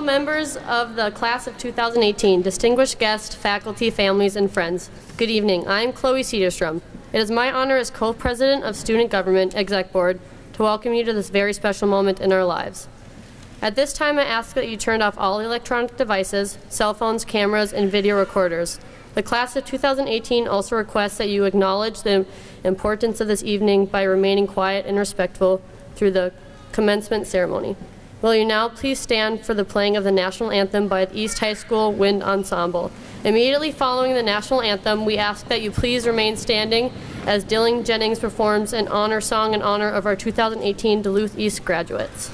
members of the class of 2018, distinguished guests, faculty, families, and friends, good evening. I'm Chloe Cedarstrom. It is my honor as co-president of Student Government Exec Board to welcome you to this very special moment in our lives. At this time, I ask that you turn off all electronic devices, cell phones, cameras, and video recorders. The class of 2018 also requests that you acknowledge the importance of this evening by remaining quiet and respectful through the commencement ceremony. Will you now please stand for the playing of the National Anthem by the East High School Wind Ensemble. Immediately following the National Anthem, we ask that you please remain standing as Dylan Jennings performs an honor song in honor of our 2018 Duluth East graduates.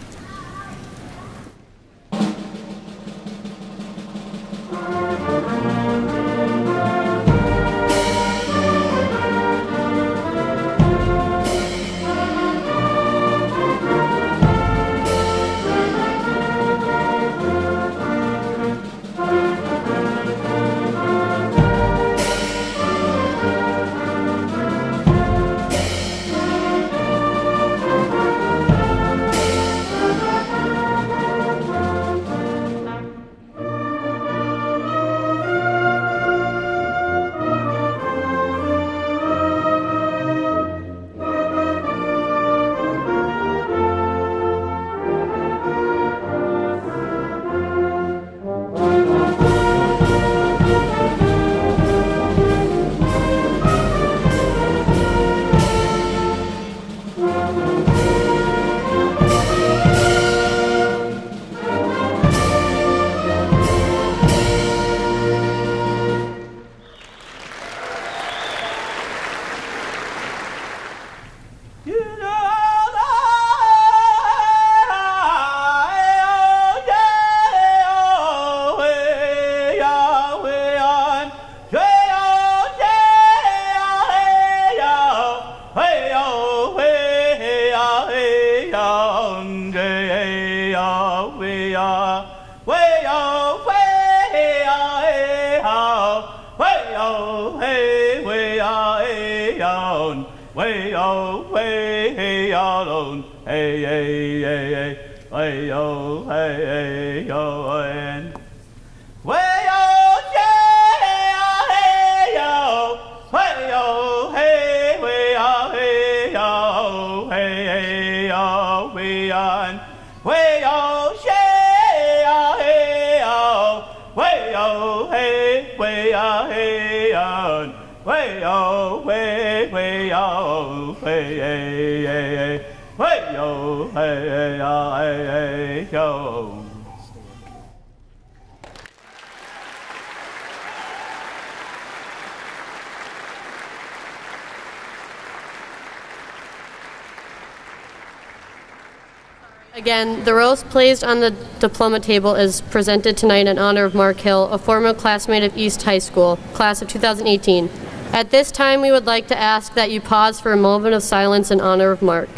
Again, the rose placed on the diploma table is presented tonight in honor of Mark Hill, a former classmate of East High School, class of 2018. At this time, we would like to ask that you pause for a moment of silence in honor of Mark.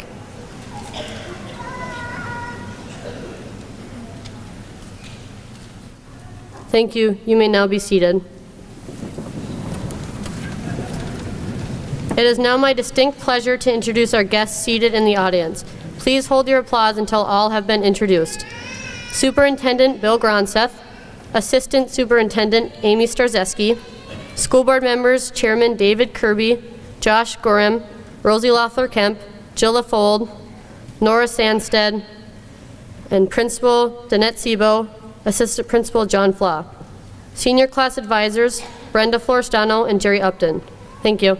Thank you. You may now be seated. It is now my distinct pleasure to introduce our guests seated in the audience. Please hold your applause until all have been introduced. Superintendent Bill Gronseth, Assistant Superintendent Amy Starzeski, School Board members Chairman David Kirby, Josh Gorham, Rosie Loeffler-Kemp, Jill LaFold, Nora Sandstead, and Principal Danette Sebo, Assistant Principal John Flaw. Senior class advisors Brenda Florestano and Jerry Upton. Thank you.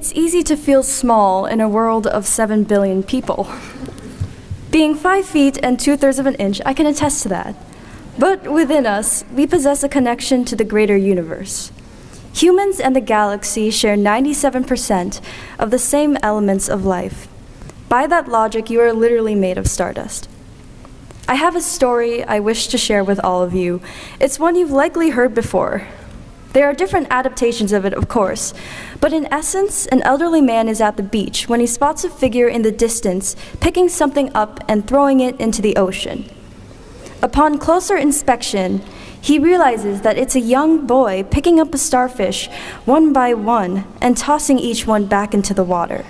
It's easy to feel small in a world of 7 billion people. Being 5 feet and 2/3 of an inch, I can attest to that. But within us, we possess a connection to the greater universe. Humans and the galaxy share 97% of the same elements of life. By that logic, you are literally made of stardust. I have a story I wish to share with all of you. It's one you've likely heard before. There are different adaptations of it, of course, but in essence, an elderly man is at the beach when he spots a figure in the distance, picking something up and throwing it into the ocean. Upon closer inspection, he realizes that it's a young boy picking up a starfish one by one and tossing each one back into the water.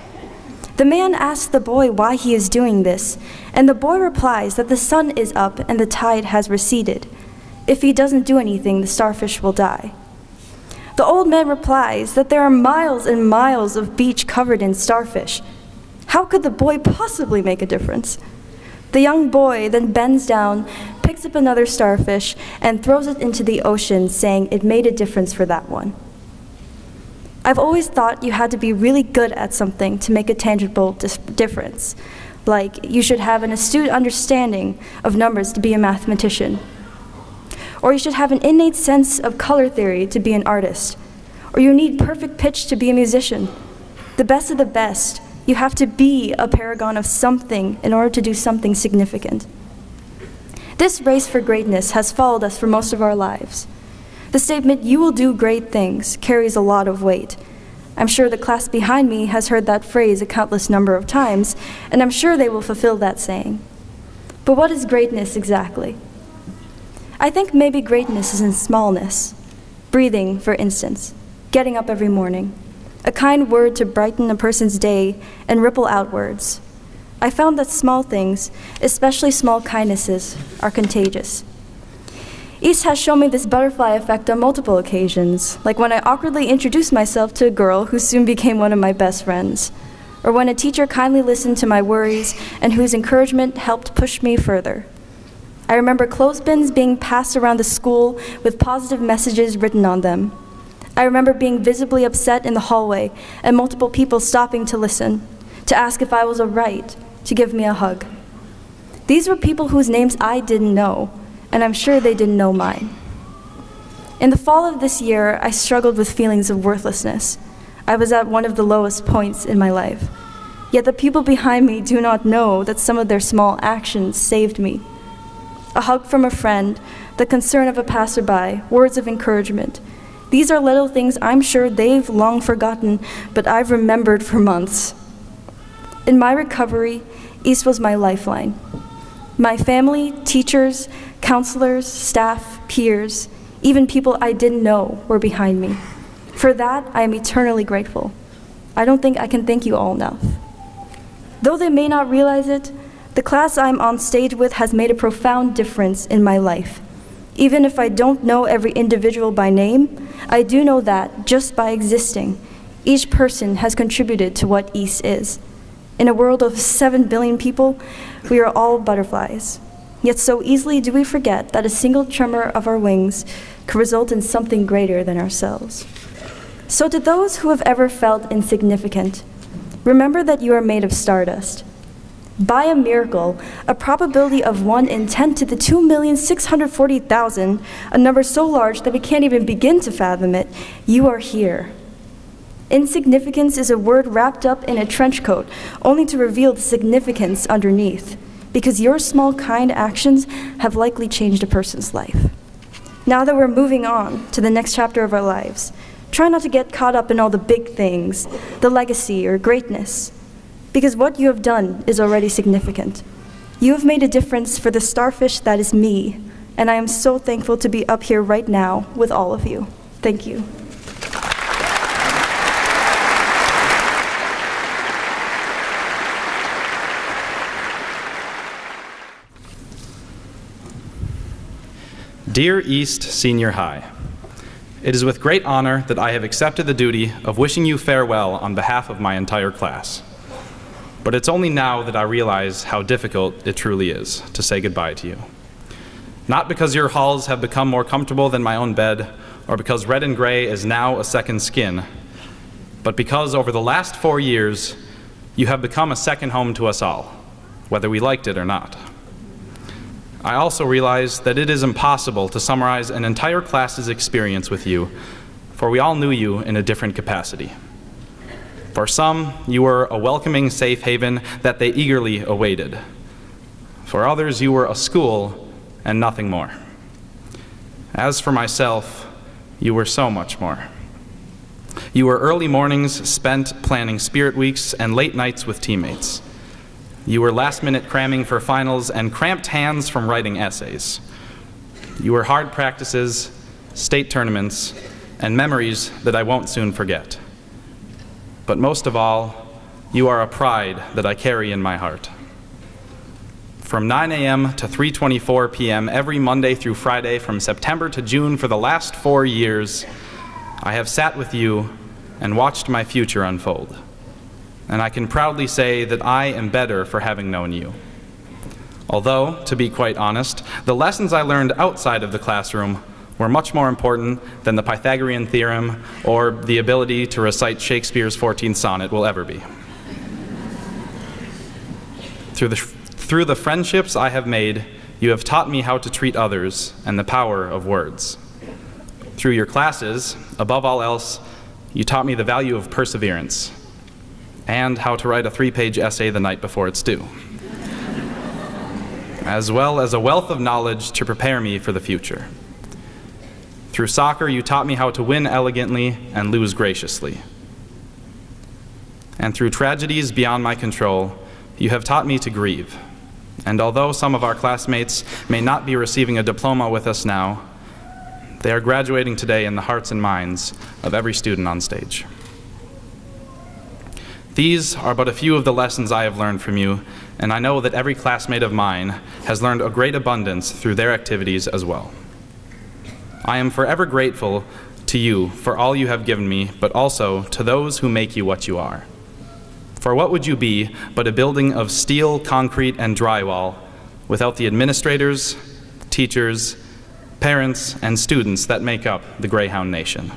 The man asks the boy why he is doing this, and the boy replies that the sun is up and the tide has receded. If he doesn't do anything, the starfish will die. The old man replies that there are miles and miles of beach covered in starfish. How could the boy possibly make a difference? The young boy then bends down, picks up another starfish, and throws it into the ocean, saying it made a difference for that one. I've always thought you had to be really good at something to make a tangible difference. Like, you should have an astute understanding of numbers to be a mathematician. Or you should have an innate sense of color theory to be an artist. Or you need perfect pitch to be a musician. The best of the best, you have to be a paragon of something in order to do something significant. This race for greatness has followed us for most of our lives. The statement, "you will do great things," carries a lot of weight. I'm sure the class behind me has heard that phrase a countless number of times, and I'm sure they will fulfill that saying. But what is greatness exactly? I think maybe greatness is in smallness. Breathing, for instance, getting up every morning, a kind word to brighten a person's day and ripple outwards. I found that small things, especially small kindnesses, are contagious. East has shown me this butterfly effect on multiple occasions, like when I awkwardly introduced myself to a girl who soon became one of my best friends, or when a teacher kindly listened to my worries and whose encouragement helped push me further. I remember clothespins being passed around the school with positive messages written on them. I remember being visibly upset in the hallway and multiple people stopping to listen, to ask if I was all right, to give me a hug. These were people whose names I didn't know, and I'm sure they didn't know mine. In the fall of this year, I struggled with feelings of worthlessness. I was at one of the lowest points in my life. Yet the people behind me do not know that some of their small actions saved me. A hug from a friend, the concern of a passerby, words of encouragement. These are little things I'm sure they've long forgotten, but I've remembered for months. In my recovery, East was my lifeline. My family, teachers, counselors, staff, peers, even people I didn't know were behind me. For that, I am eternally grateful. I don't think I can thank you all enough. Though they may not realize it, the class I'm on stage with has made a profound difference in my life. Even if I don't know every individual by name, I do know that, just by existing, each person has contributed to what East is. In a world of 7 billion people, we are all butterflies. Yet so easily do we forget that a single tremor of our wings could result in something greater than ourselves. So to those who have ever felt insignificant, remember that you are made of stardust. By a miracle, a probability of 1 in 10 to the 2,640,000, a number so large that we can't even begin to fathom it, you are here. Insignificance is a word wrapped up in a trench coat, only to reveal the significance underneath, because your small, kind actions have likely changed a person's life. Now that we're moving on to the next chapter of our lives, try not to get caught up in all the big things, the legacy or greatness, because what you have done is already significant. You have made a difference for the starfish that is me, and I am so thankful to be up here right now with all of you. Thank you. Dear East Senior High, it is with great honor that I have accepted the duty of wishing you farewell on behalf of my entire class. But it's only now that I realize how difficult it truly is to say goodbye to you. Not because your halls have become more comfortable than my own bed, or because red and gray is now a second skin, but because over the last 4 years, you have become a second home to us all, whether we liked it or not. I also realize that it is impossible to summarize an entire class's experience with you, for we all knew you in a different capacity. For some, you were a welcoming safe haven that they eagerly awaited. For others, you were a school and nothing more. As for myself, you were so much more. You were early mornings spent planning spirit weeks and late nights with teammates. You were last-minute cramming for finals and cramped hands from writing essays. You were hard practices, state tournaments, and memories that I won't soon forget. But most of all, you are a pride that I carry in my heart. From 9 a.m. to 3:24 p.m. every Monday through Friday from September to June for the last 4 years, I have sat with you and watched my future unfold. And I can proudly say that I am better for having known you. Although, to be quite honest, the lessons I learned outside of the classroom were much more important than the Pythagorean theorem or the ability to recite Shakespeare's 14th sonnet will ever be. Through the friendships I have made, you have taught me how to treat others and the power of words. Through your classes, above all else, you taught me the value of perseverance and how to write a 3-page essay the night before it's due, as well as a wealth of knowledge to prepare me for the future. Through soccer, you taught me how to win elegantly and lose graciously. And through tragedies beyond my control, you have taught me to grieve. And although some of our classmates may not be receiving a diploma with us now, they are graduating today in the hearts and minds of every student on stage. These are but a few of the lessons I have learned from you, and I know that every classmate of mine has learned a great abundance through their activities as well. I am forever grateful to you for all you have given me, but also to those who make you what you are. For what would you be but a building of steel, concrete, and drywall without the administrators, teachers, parents, and students that make up the Greyhound Nation?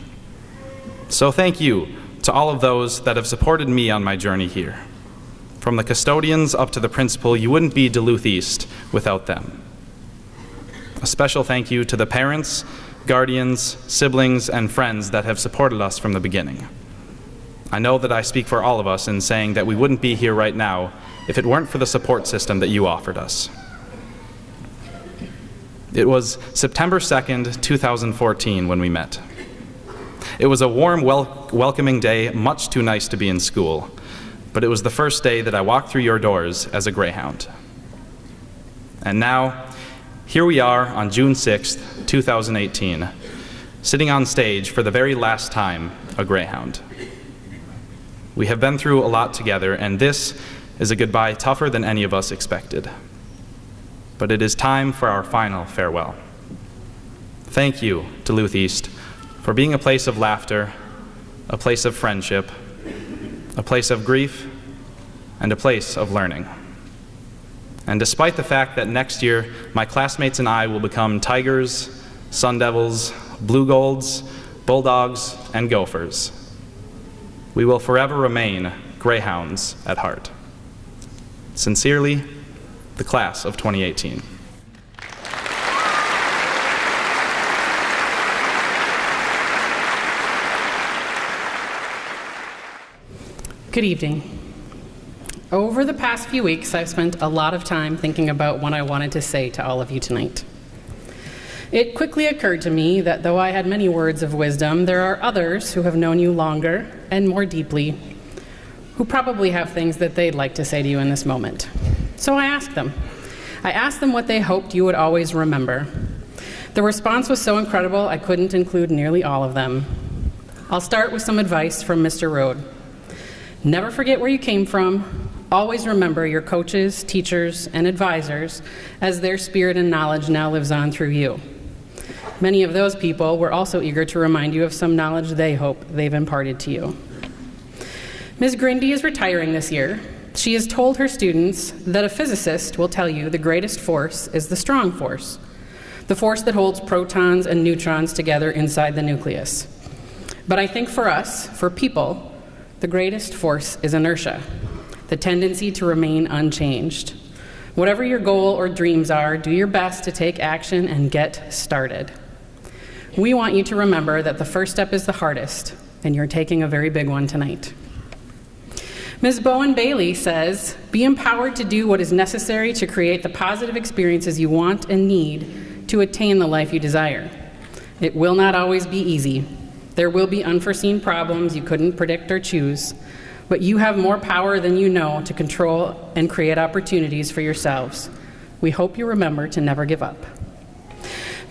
So thank you to all of those that have supported me on my journey here. From the custodians up to the principal, you wouldn't be Duluth East without them. A special thank you to the parents, guardians, siblings, and friends that have supported us from the beginning. I know that I speak for all of us in saying that we wouldn't be here right now if it weren't for the support system that you offered us. It was September 2nd, 2014 when we met. It was a warm, welcoming day, much too nice to be in school, but it was the first day that I walked through your doors as a Greyhound. And now, here we are on June 6th, 2018, sitting on stage for the very last time, a Greyhound. We have been through a lot together, and this is a goodbye tougher than any of us expected. But it is time for our final farewell. Thank you, Duluth East, for being a place of laughter, a place of friendship, a place of grief, and a place of learning. And despite the fact that next year my classmates and I will become Tigers, Sun Devils, Blue Golds, Bulldogs, and Gophers, we will forever remain Greyhounds at heart. Sincerely, the class of 2018. Good evening. Over the past few weeks, I've spent a lot of time thinking about what I wanted to say to all of you tonight. It quickly occurred to me that though I had many words of wisdom, there are others who have known you longer and more deeply, who probably have things that they'd like to say to you in this moment. So I asked them. I asked them what they hoped you would always remember. The response was so incredible, I couldn't include nearly all of them. I'll start with some advice from Mr. Rode. Never forget where you came from. Always remember your coaches, teachers, and advisors, as their spirit and knowledge now lives on through you. Many of those people were also eager to remind you of some knowledge they hope they've imparted to you. Ms. Grindy is retiring this year. She has told her students that a physicist will tell you the greatest force is the strong force, the force that holds protons and neutrons together inside the nucleus. But I think for us, for people, The greatest force is inertia, the tendency to remain unchanged. Whatever your goal or dreams are, do your best to take action and get started. We want you to remember that the first step is the hardest, and you're taking a very big one tonight. Ms. Bowen Bailey says, be empowered to do what is necessary to create the positive experiences you want and need to attain the life you desire. It will not always be easy. There will be unforeseen problems you couldn't predict or choose, but you have more power than you know to control and create opportunities for yourselves. We hope you remember to never give up.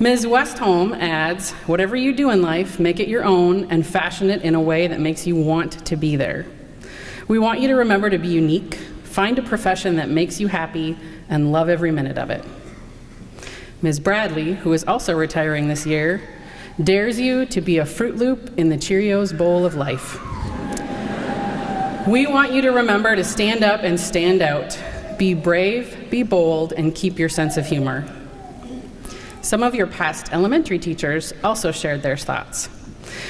Ms. Westholm adds, whatever you do in life, make it your own and fashion it in a way that makes you want to be there. We want you to remember to be unique, find a profession that makes you happy, and love every minute of it. Ms. Bradley, who is also retiring this year, dares you to be a Fruit Loop in the Cheerios bowl of life. We want you to remember to stand up and stand out. Be brave, be bold, and keep your sense of humor. Some of your past elementary teachers also shared their thoughts.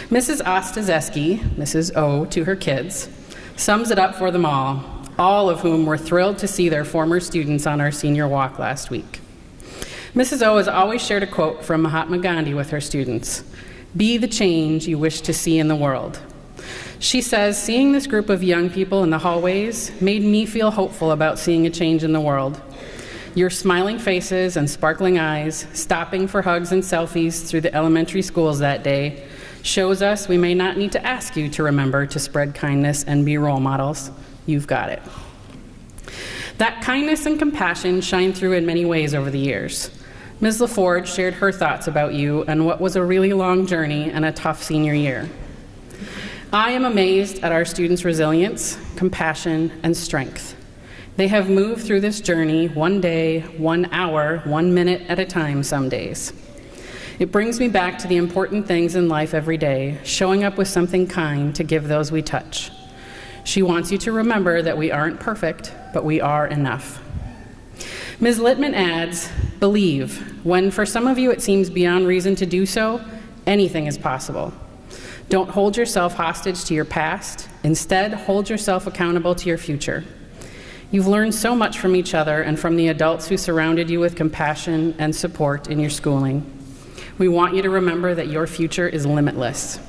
Mrs. Ostazeski, Mrs. O to her kids, sums it up for them all of whom were thrilled to see their former students on our senior walk last week. Mrs. O has always shared a quote from Mahatma Gandhi with her students, "Be the change you wish to see in the world." She says, seeing this group of young people in the hallways made me feel hopeful about seeing a change in the world. Your smiling faces and sparkling eyes, stopping for hugs and selfies through the elementary schools that day, shows us we may not need to ask you to remember to spread kindness and be role models. You've got it. That kindness and compassion shine through in many ways over the years. Ms. LaForge shared her thoughts about you and what was a really long journey and a tough senior year. I am amazed at our students' resilience, compassion, and strength. They have moved through this journey 1 day, 1 hour, 1 minute at a time some days. It brings me back to the important things in life every day, showing up with something kind to give those we touch. She wants you to remember that we aren't perfect, but we are enough. Ms. Littman adds, believe. When for some of you it seems beyond reason to do so, anything is possible. Don't hold yourself hostage to your past. Instead, hold yourself accountable to your future. You've learned so much from each other and from the adults who surrounded you with compassion and support in your schooling. We want you to remember that your future is limitless.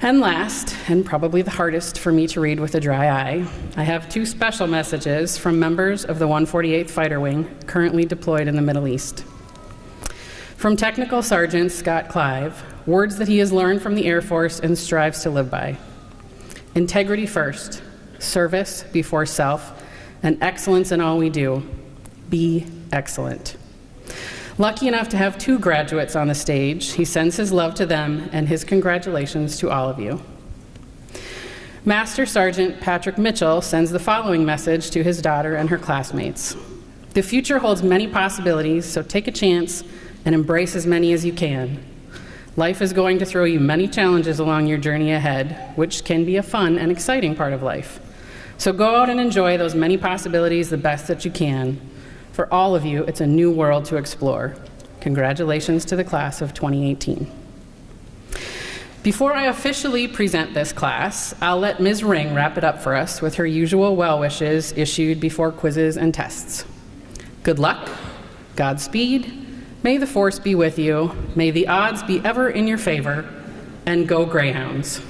And last, and probably the hardest for me to read with a dry eye, I have 2 special messages from members of the 148th Fighter Wing currently deployed in the Middle East. From Technical Sergeant Scott Clive, words that he has learned from the Air Force and strives to live by. Integrity first, service before self, and excellence in all we do. Be excellent. Lucky enough to have 2 graduates on the stage, he sends his love to them and his congratulations to all of you. Master Sergeant Patrick Mitchell sends the following message to his daughter and her classmates. The future holds many possibilities, so take a chance and embrace as many as you can. Life is going to throw you many challenges along your journey ahead, which can be a fun and exciting part of life. So go out and enjoy those many possibilities the best that you can. For all of you, it's a new world to explore. Congratulations to the class of 2018. Before I officially present this class, I'll let Ms. Ring wrap it up for us with her usual well wishes issued before quizzes and tests. Good luck, Godspeed, may the force be with you, may the odds be ever in your favor, and go Greyhounds.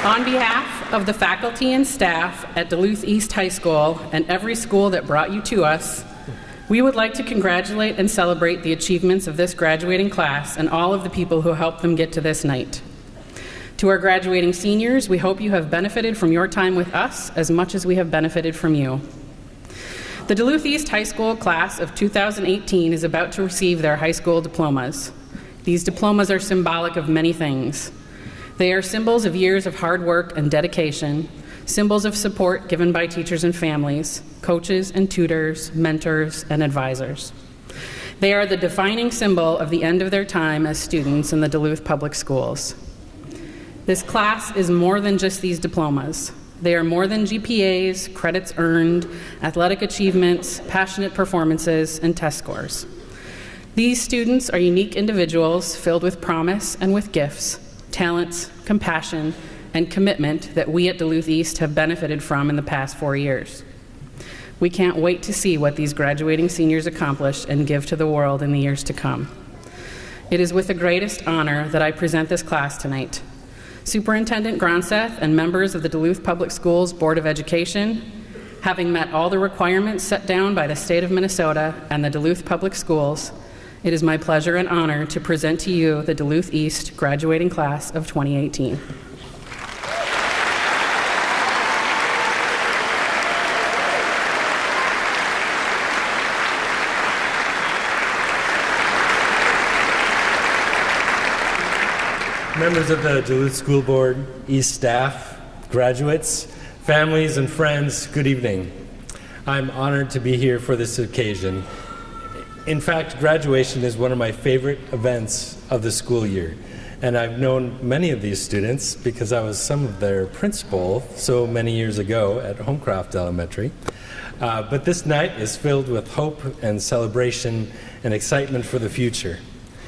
On behalf of the faculty and staff at Duluth East High School and every school that brought you to us, we would like to congratulate and celebrate the achievements of this graduating class and all of the people who helped them get to this night. To our graduating seniors, we hope you have benefited from your time with us as much as we have benefited from you. The Duluth East High School class of 2018 is about to receive their high school diplomas. These diplomas are symbolic of many things. They are symbols of years of hard work and dedication, symbols of support given by teachers and families, coaches and tutors, mentors, and advisors. They are the defining symbol of the end of their time as students in the Duluth Public Schools. This class is more than just these diplomas. They are more than GPAs, credits earned, athletic achievements, passionate performances, and test scores. These students are unique individuals filled with promise and with gifts, talents, compassion, and commitment that we at Duluth East have benefited from in the past 4 years. We can't wait to see what these graduating seniors accomplish and give to the world in the years to come. It is with the greatest honor that I present this class tonight. Superintendent Gronseth and members of the Duluth Public Schools Board of Education, having met all the requirements set down by the state of Minnesota and the Duluth Public Schools, it is my pleasure and honor to present to you the Duluth East graduating class of 2018. Members of the Duluth School Board, East staff, graduates, families, and friends, good evening. I'm honored to be here for this occasion. In fact, graduation is one of my favorite events of the school year, and I've known many of these students because I was some of their principal so many years ago at Homecroft Elementary. But this night is filled with hope and celebration and excitement for the future.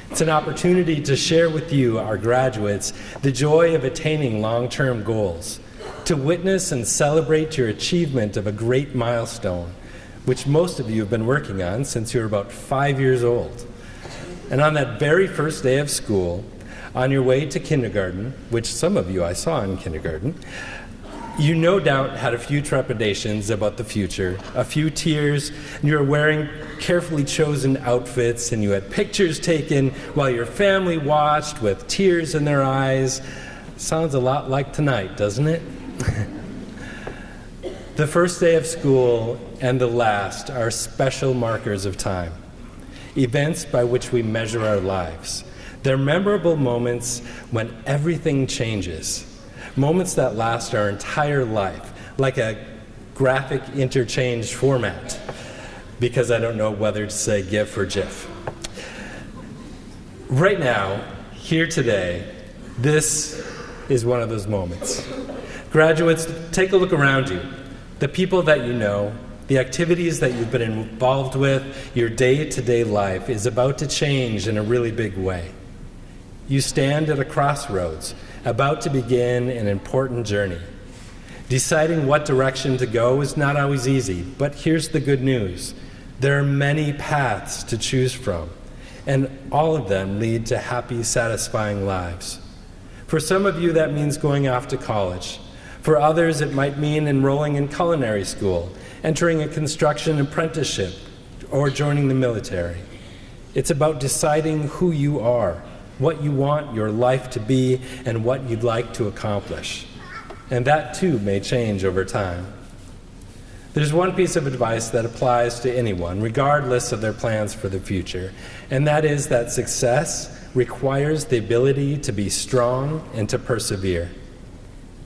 It's an opportunity to share with you, our graduates, the joy of attaining long-term goals, to witness and celebrate your achievement of a great milestone, which most of you have been working on since you were about 5 years old. And on that very first day of school, on your way to kindergarten, which some of you I saw in kindergarten, you no doubt had a few trepidations about the future, a few tears, and you were wearing carefully chosen outfits, and you had pictures taken while your family watched with tears in their eyes. Sounds a lot like tonight, doesn't it? The first day of school and the last are special markers of time, events by which we measure our lives. They're memorable moments when everything changes. Moments that last our entire life, like a graphic interchange format, because I don't know whether to say GIF or GIF. Right now, here today, this is one of those moments. Graduates, take a look around you. The people that you know, the activities that you've been involved with, your day-to-day life is about to change in a really big way. You stand at a crossroads, about to begin an important journey. Deciding what direction to go is not always easy, but here's the good news. There are many paths to choose from, and all of them lead to happy, satisfying lives. For some of you, that means going off to college. For others, it might mean enrolling in culinary school, entering a construction apprenticeship, or joining the military. It's about deciding who you are, what you want your life to be, and what you'd like to accomplish. And that too may change over time. There's one piece of advice that applies to anyone, regardless of their plans for the future, and that is that success requires the ability to be strong and to persevere.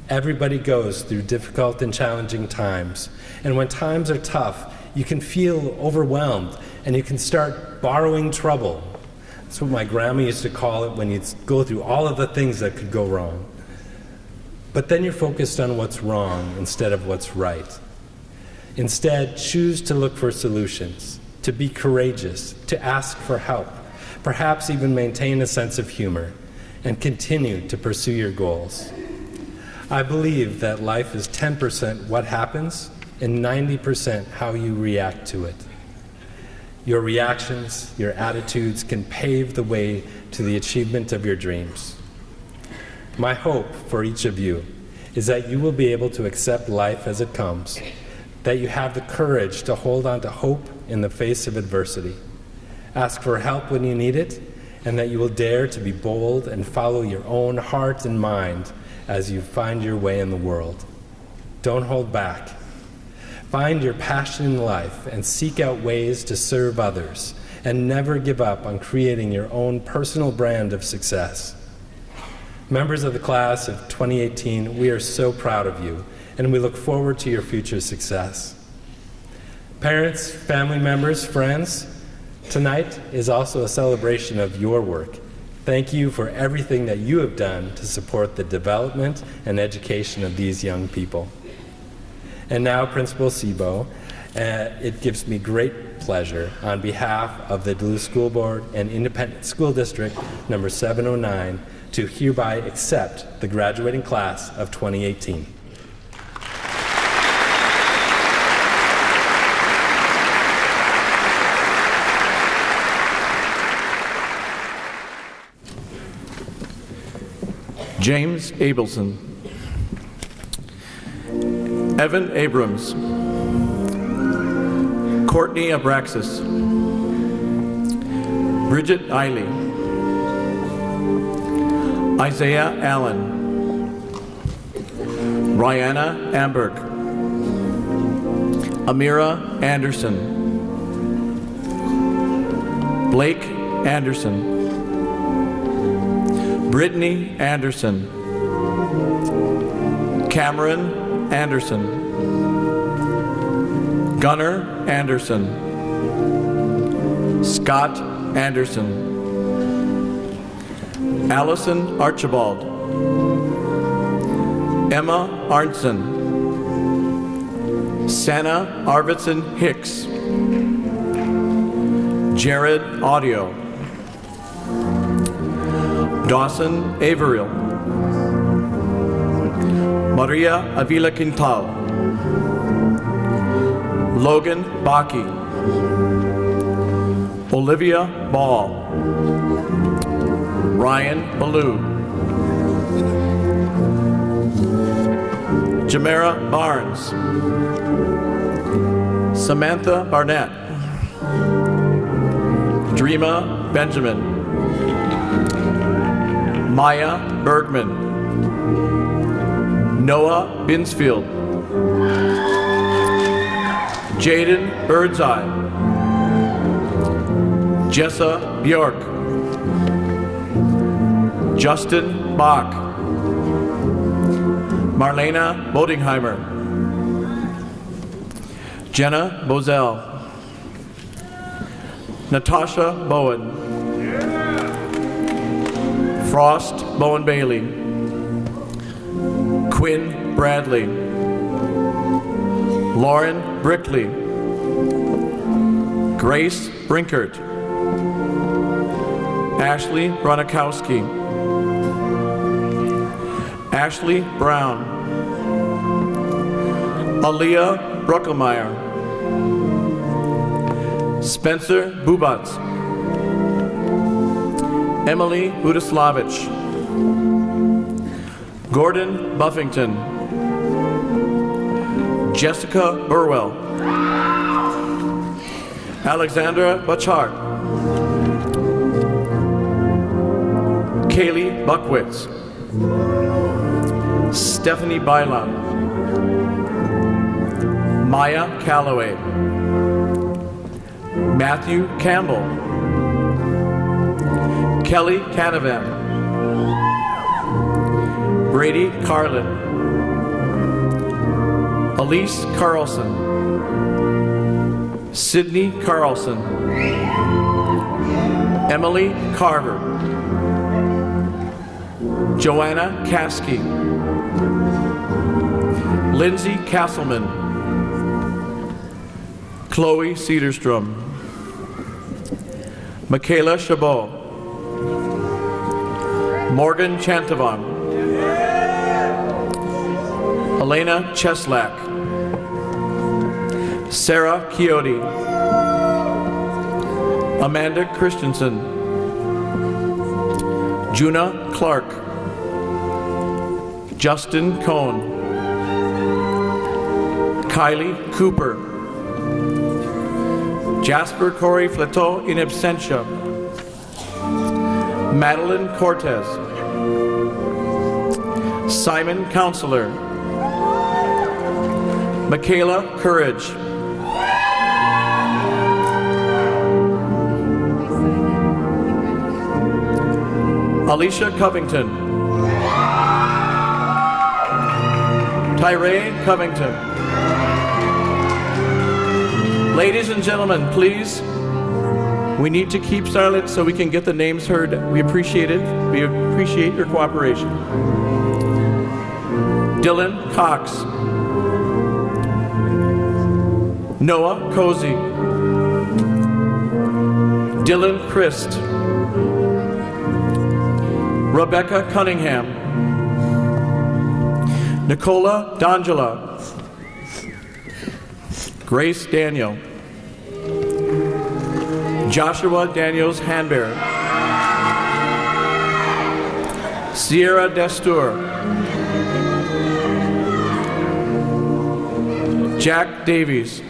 Everybody goes through difficult and challenging times, and when times are tough, you can feel overwhelmed and you can start borrowing trouble. That's what my grandma used to call it, when you go through all of the things that could go wrong. But then you're focused on what's wrong instead of what's right. Instead, choose to look for solutions, to be courageous, to ask for help, perhaps even maintain a sense of humor, and continue to pursue your goals. I believe that life is 10% what happens and 90% how you react to it. Your reactions, your attitudes can pave the way to the achievement of your dreams. My hope for each of you is that you will be able to accept life as it comes, that you have the courage to hold on to hope in the face of adversity, ask for help when you need it, and that you will dare to be bold and follow your own heart and mind as you find your way in the world. Don't hold back. Find your passion in life and seek out ways to serve others, and never give up on creating your own personal brand of success. Members of the class of 2018, we are so proud of you, and we look forward to your future success. Parents, family members, friends, tonight is also a celebration of your work. Thank you for everything that you have done to support the development and education of these young people. and now Principal Sebo. It gives me great pleasure on behalf of the Duluth School Board and Independent School District number 709 to hereby accept the graduating class of 2018. James Abelson, Evan Abrams, Courtney Abraxas, Bridget Eiley, Isaiah Allen, Rihanna Amberg, Amira Anderson, Blake Anderson, Brittany Anderson, Cameron Anderson, Gunnar Anderson, Scott Anderson, Allison Archibald, Emma Arnson, Sanna Arvidsson Hicks, Jared Audio, Dawson Averill, Maria Avila Quintal, Logan Baki, Olivia Ball, Ryan Ballou, Jamera Barnes, Samantha Barnett, Dreama Benjamin, Maya Bergman, Noah Binsfield, Jaden Birdseye, Jessa Bjork, Justin Bach, Marlena Bodingheimer, Jenna Bozell, Natasha Bowen, Frost Bowen Bailey, Quinn Bradley, Lauren Brickley, Grace Brinkert, Ashley Bronikowski, Ashley Brown, Aaliyah Bruckelmeyer, Spencer Bubats, Emily Budislavich, Gordon Buffington, Jessica Burwell, Alexandra Bachart, Kaylee Buckwitz, Stephanie Bylam, Maya Calloway, Matthew Campbell, Kelly Canavan, Brady Carlin, Elise Carlson, Sydney Carlson, Emily Carver, Joanna Caskey, Lindsay Castleman, Chloe Cedarstrom, Michaela Chabot, Morgan Chantavon, Elena Cheslak, Sarah Chiotti, Amanda Christensen, Juna Clark, Justin Cohn, Kylie Cooper, Jasper Corey Flateau in absentia, Madeline Cortez, Simon Counselor, Michaela Courage, Alicia Covington, Tyree Covington. Ladies and gentlemen, please, we need to keep silent so we can get the names heard. We appreciate it. We appreciate your cooperation. Dylan Cox, Noah Cozy, Dylan Christ, Rebecca Cunningham, Nicola D'Angela, Grace Daniel, Joshua Daniels Hanbear, Sierra Destur, Jack Davies,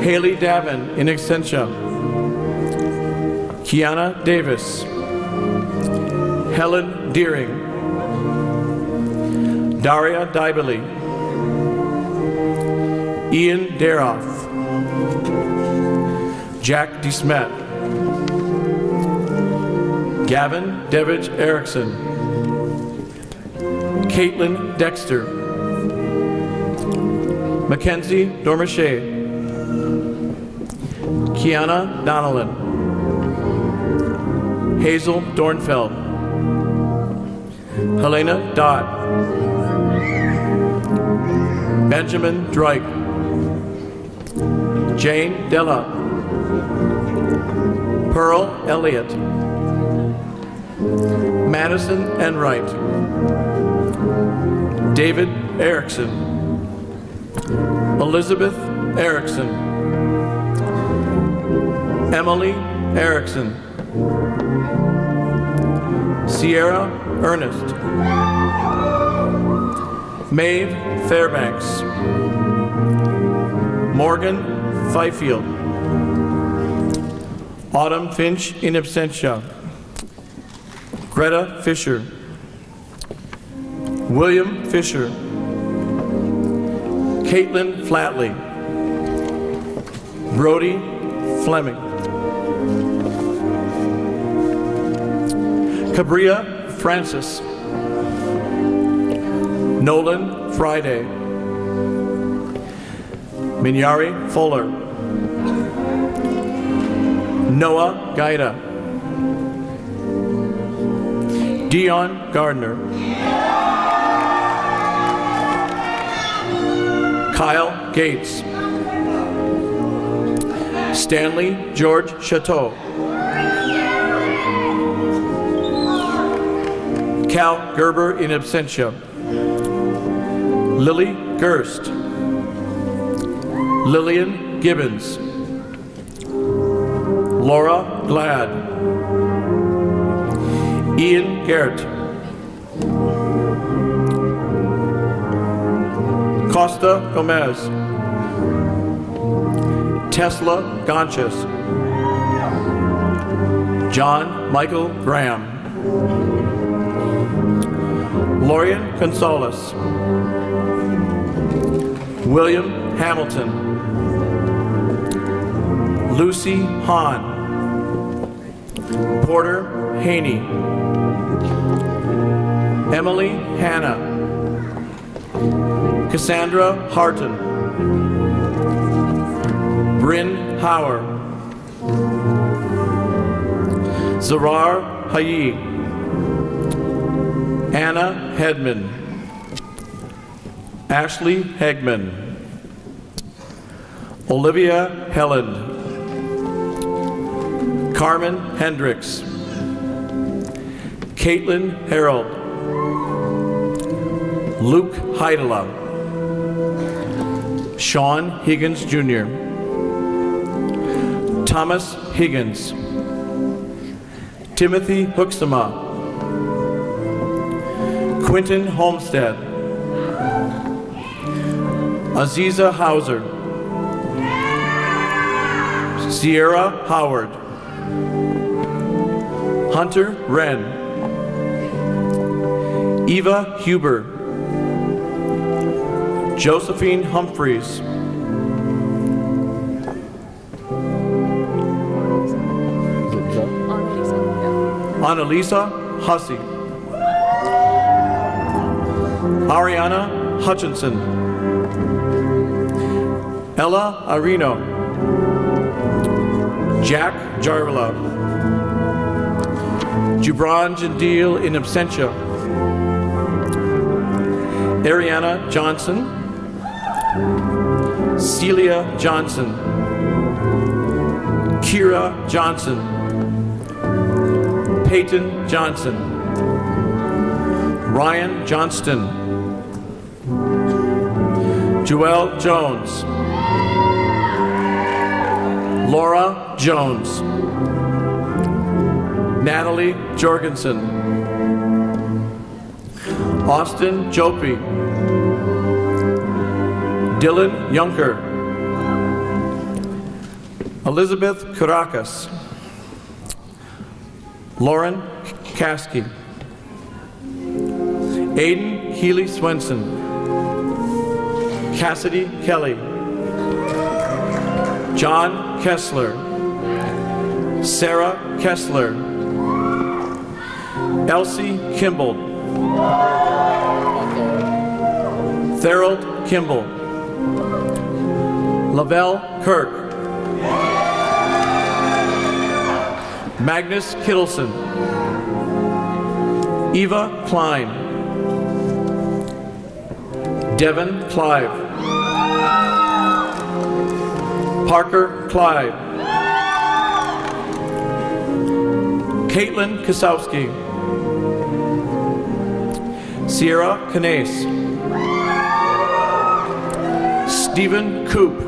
Haley Davin in Extensia, Kiana Davis, Helen Deering, Daria Dybely, Ian Daroff, Jack DeSmet, Gavin Devich Erickson, Caitlin Dexter, Mackenzie Dormache, Kiana Donnellan, Hazel Dornfeld, Helena Dodd, Benjamin Drake, Jane Della, Pearl Elliott, Madison Enright, David Erickson, Elizabeth Erickson, Emily Erickson, Sierra Ernest, Maeve Fairbanks, Morgan Fifield, Autumn Finch in absentia, Greta Fisher, William Fisher, Caitlin Flatley, Brody Fleming, Cabria Francis, Nolan Friday, Minyari Fuller, Noah Gaida, Dion Gardner, Kyle Gates, Stanley George Chateau, Cal Gerber in absentia, Lily Gerst, Lillian Gibbons, Laura Glad, Ian Garrett, Costa Gomez, Tesla Gonchas, John Michael Graham, Lorian Gonzalez, William Hamilton, Lucy Hahn, Porter Haney, Emily Hanna, Cassandra Harton, Bryn Hauer, Zarar Hayi, Anna Hedman, Ashley Hegman, Olivia Helland, Carmen Hendricks, Caitlin Harold, Luke Heidela, Sean Higgins Jr., Thomas Higgins, Timothy Hooksema, Quentin Homestead, Aziza Hauser, Sierra Howard, Hunter Wren, Eva Huber, Josephine Humphreys, Annalisa Hussey, Ariana Hutchinson, Ella Areno, Jack Jarvila, Gibran Jandil in absentia, Ariana Johnson, Celia Johnson, Kira Johnson, Peyton Johnson, Ryan Johnston, Joelle Jones, Laura Jones, Natalie Jorgensen, Austin Jopi, Dylan Yunker, Elizabeth Karakas, Lauren Kasky, Aiden Healy Swenson, Cassidy Kelly, John Kessler, Sarah Kessler, Elsie Kimball, Therold Kimball, Lavelle Kirk, Magnus Kittleson, Eva Klein, Devin Clive, Parker Clyde, Caitlin Kasowski, Sierra Canese, Stephen Coop,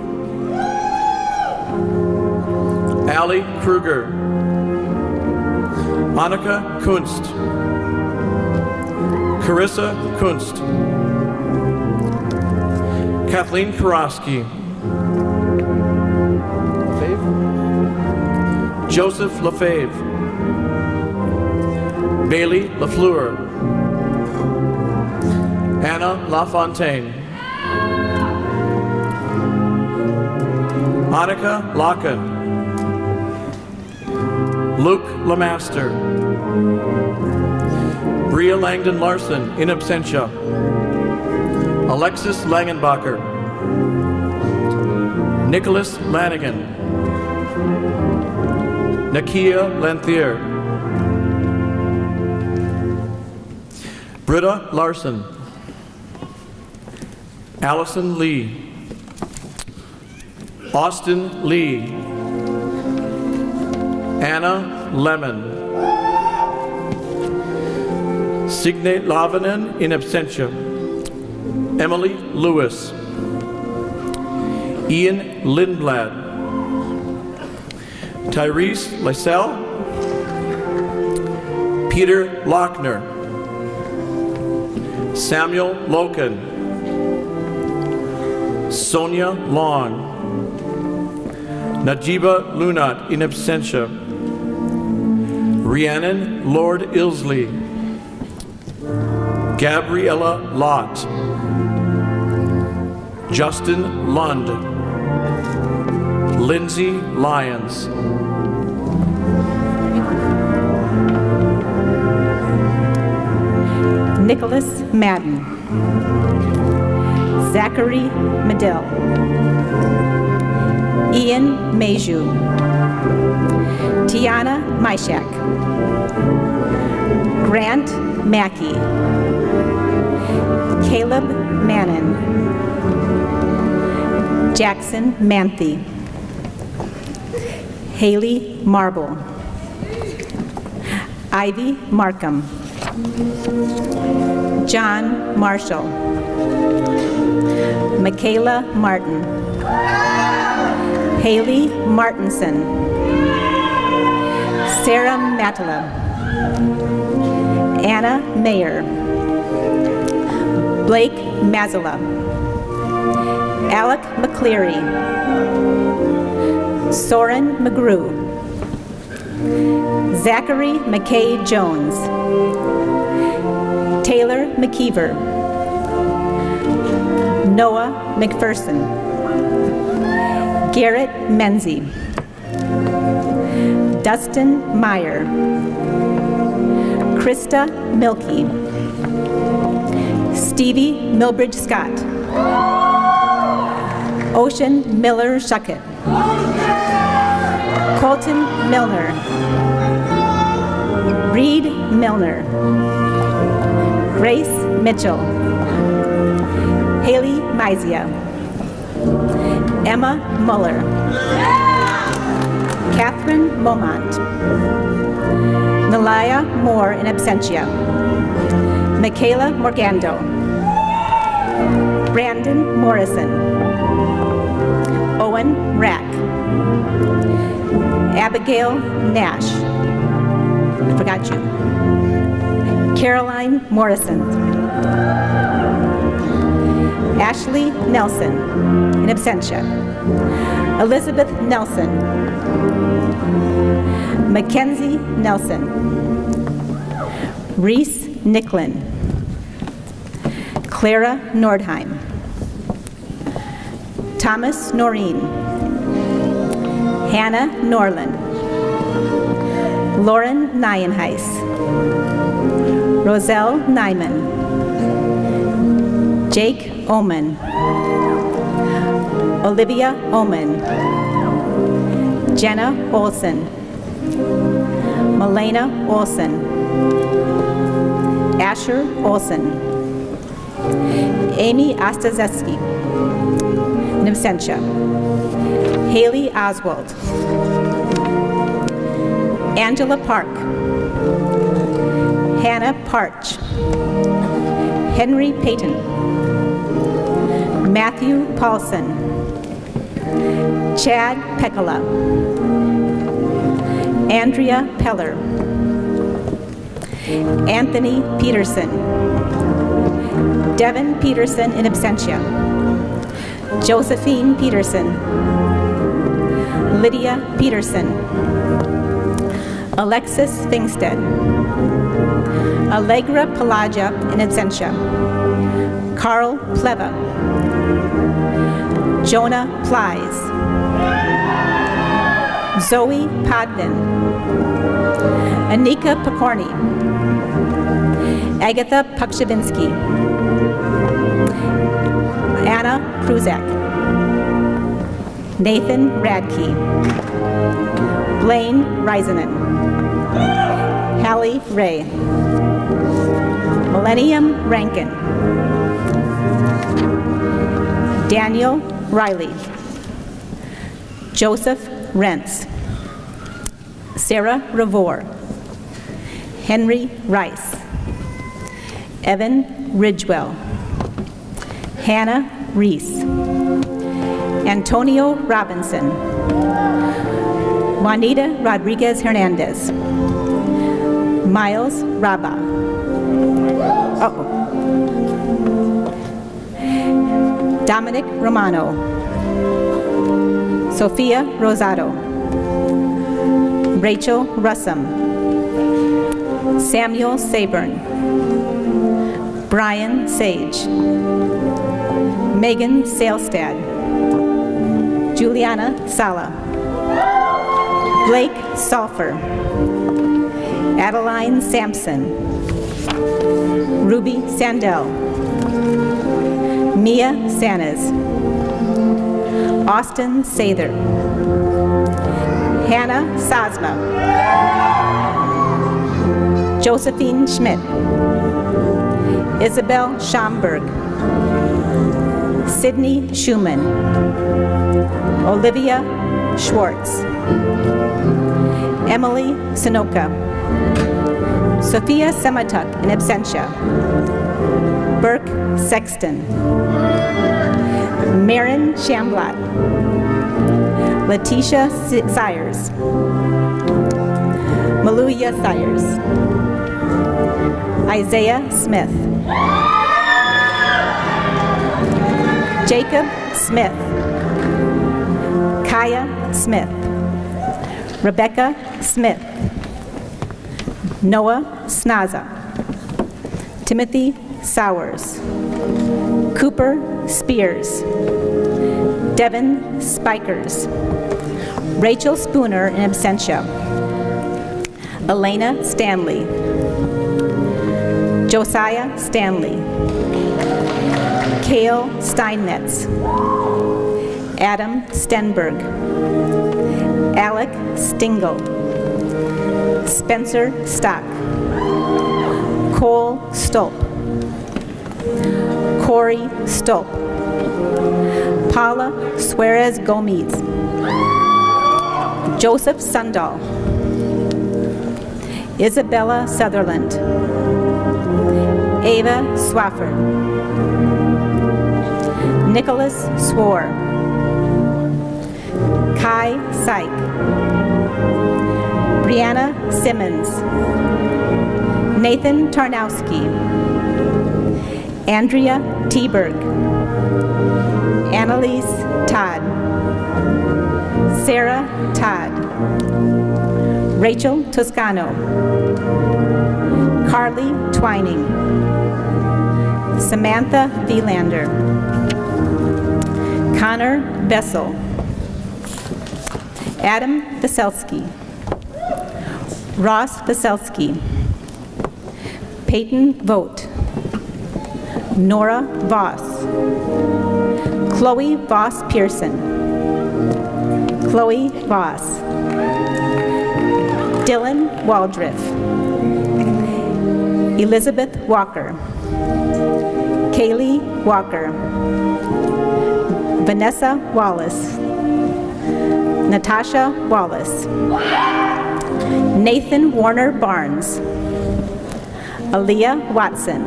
Allie Kruger, Annika Kunst, Carissa Kunst, Kathleen Karofsky, Joseph Lefebvre, Bailey Lafleur, Anna LaFontaine, Annika Locken, Luke Lamaster, Bria Langdon Larson, in absentia, Alexis Langenbacher, Nicholas Lanigan, Nakia Lanthier, Britta Larson, Allison Lee, Austin Lee, Anna Lemon, Signe Lavanen, in absentia, Emily Lewis, Ian Lindblad, Tyrese Lysell, Peter Lochner, Samuel Loken, Sonia Long, Najiba Lunat, in absentia, Rhiannon Lord Ilsley, Gabriella Lott, Justin Lund, Lindsay Lyons, Nicholas Madden, Zachary Medill, Ian Mayju, Tiana Myshak, Grant Mackey, Caleb Mannon, Jackson Manthe, Haley Marble, Ivy Markham, John Marshall, Michaela Martin, Haley Martinson, Sarah Matala, Anna Mayer, Blake Mazzola, Alec McCleary, Soren McGrew, Zachary McKay Jones, Taylor McKeever, Noah McPherson, Garrett Menzie, Dustin Meyer, Krista Milkey, Stevie Milbridge Scott, Ocean Miller Shuckett, Colton Milner, Reed Milner, Grace Mitchell, Haley Mizia, Emma Muller. Catherine Momont. Nalaya Moore in absentia. Michaela Morgando. Brandon Morrison. Owen Rack. Abigail Nash. I forgot you. Caroline Morrison. Ashley Nelson in absentia. Elizabeth Nelson. Mackenzie Nelson. Reese Nicklin. Clara Nordheim. Thomas Noreen. Hannah Norland. Lauren Nienhuis. Roselle Nyman. Jake Oman. Olivia Oman. Jenna Olson. Melena Olson. Asher Olson. Amy Ostazeski. In absentia. Haley Oswald. Angela Park. Hannah Parch. Henry Payton. Matthew Paulson. Chad Pekala. Andrea Peller. Anthony Peterson. Devin Peterson in absentia. Josephine Peterson. Lydia Peterson. Alexis Fingsted. Allegra Pelagia in absentia. Carl Pleva. Jonah Plies. Zoe Podvin. Anika Pokorny. Agatha Pukshavinsky. Anna Kruzak. Nathan Radke. Blaine Reisanen. Hallie Ray. Millennium Rankin. Daniel Riley. Joseph Rentz. Sarah Ravor. Henry Rice. Evan Ridgewell. Hannah Reese. Antonio Robinson. Juanita Rodriguez Hernandez. Miles Raba. Dominic Romano. Sophia Rosado. Rachel Russum. Samuel Saburn. Brian Sage. Megan Sailstad. Juliana Sala. Blake Sulfur. Adeline Sampson. Ruby Sandell. Mia Sanas. Austin Sather. Hannah Sazma. Josephine Schmidt. Isabel Schomburg. Sydney Schumann. Olivia Schwartz. Emily Sinoka. Sophia Sematuk in absentia. Burke Sexton. Marin Shamblat. Letitia Sires. Maluya Sires. Isaiah Smith. Jacob Smith. Kaya Smith. Rebecca Smith. Noah Snaza. Timothy Sowers. Cooper Spears. Devin Spikers. Rachel Spooner in absentia. Elena Stanley. Josiah Stanley. Kale Steinmetz. Adam Stenberg. Alec Stingle. Spencer Stock. Cole Stolp. Corey Stolp. Paula Suarez Gomez, Joseph Sundal, Isabella Sutherland, Ava Swafford, Nicholas Swore, Kai Syke, Brianna Simmons, Nathan Tarnowski, Andrea Teberg, Annalise Todd, Sarah Todd, Rachel Toscano, Carly Twining, Samantha Vielander, Connor Bessel, Adam Veselski, Ross Veselski, Peyton Vogt, Nora Voss, Chloe Voss Pearson, Chloe Voss, Dylan Waldriff, Elizabeth Walker, Kaylee Walker, Vanessa Wallace, Natasha Wallace, Nathan Warner Barnes, Aaliyah Watson,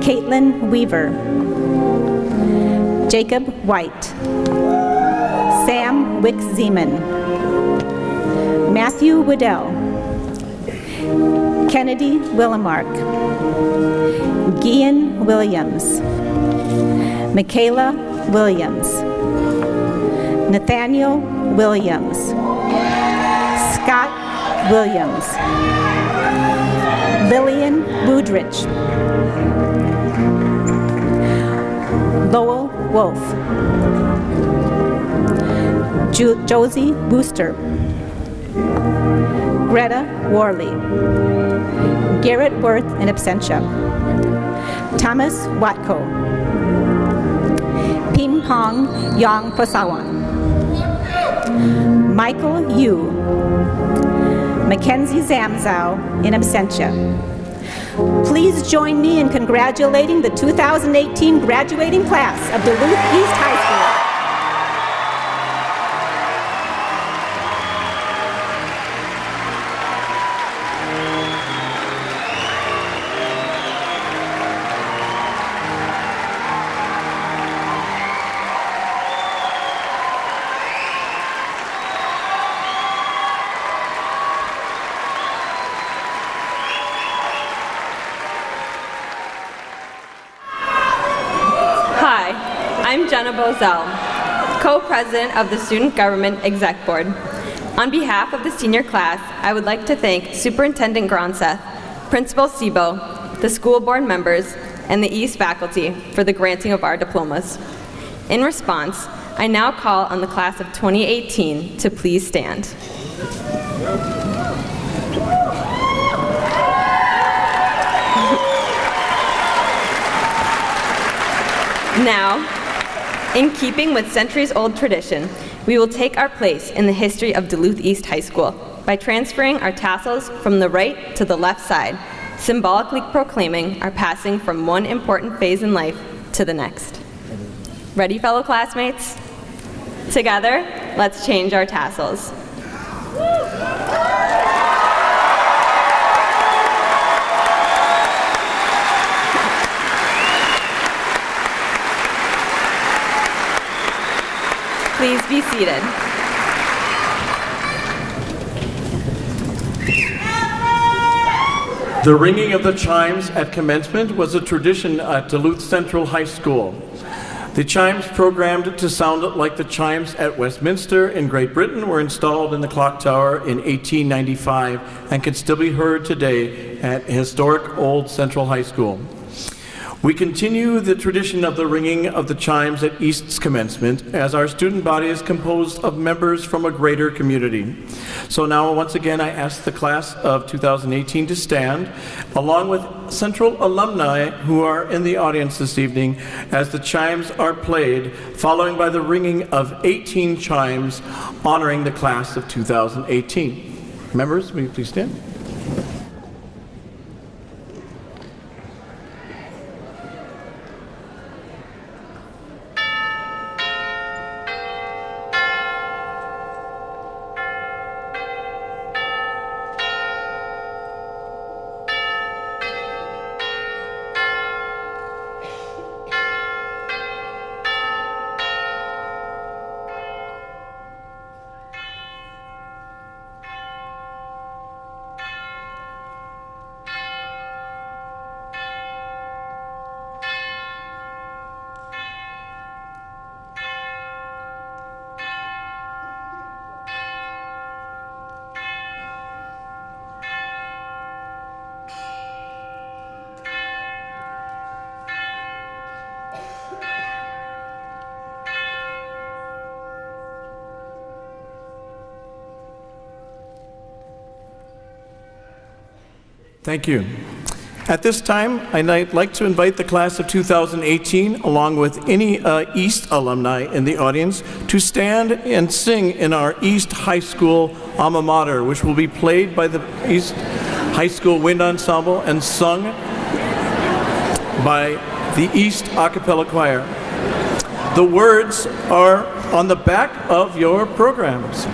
Caitlin Weaver, Jacob White, Sam Wick-Zeman, Matthew Waddell, Kennedy Willemark, Gian Williams, Michaela Williams, Nathaniel Williams, Scott Williams, Lillian Woodrich, Lowell Wolf, Josie Wooster, Greta Worley, Garrett Worth in absentia, Thomas Watko, Ping Pong Yang Pasawan, Michael Yu, Mackenzie Zamzow in absentia. Please join me in congratulating the 2018 graduating class of Duluth East High School. I'm Jenna Bozell, co-president of the Student Government Exec Board. On behalf of the senior class, I would like to thank Superintendent Gronseth, Principal Sebo, the school board members, and the East faculty for the granting of our diplomas. In response, I now call on the class of 2018 to please stand. Now, in keeping with centuries-old tradition, we will take our place in the history of Duluth East High School by transferring our tassels from the right to the left side, symbolically proclaiming our passing from one important phase in life to the next. Ready, fellow classmates? Together, let's change our tassels. Please be seated. The ringing of the chimes at commencement was a tradition at Duluth Central High School. The chimes, programmed to sound like the chimes at Westminster in Great Britain, were installed in the clock tower in 1895 and can still be heard today at historic Old Central High School. We continue the tradition of the ringing of the chimes at East's commencement, as our student body is composed of members from a greater community. So now, once again, I ask the class of 2018 to stand, along with Central alumni who are in the audience this evening, as the chimes are played, following by the ringing of 18 chimes honoring the class of 2018. Members, will you please stand? Thank you. At this time, I'd like to invite the class of 2018, along with any East alumni in the audience, to stand and sing in our East High School alma mater, which will be played by the East High School Wind Ensemble and sung by the East A Cappella Choir. The words are on the back of your programs.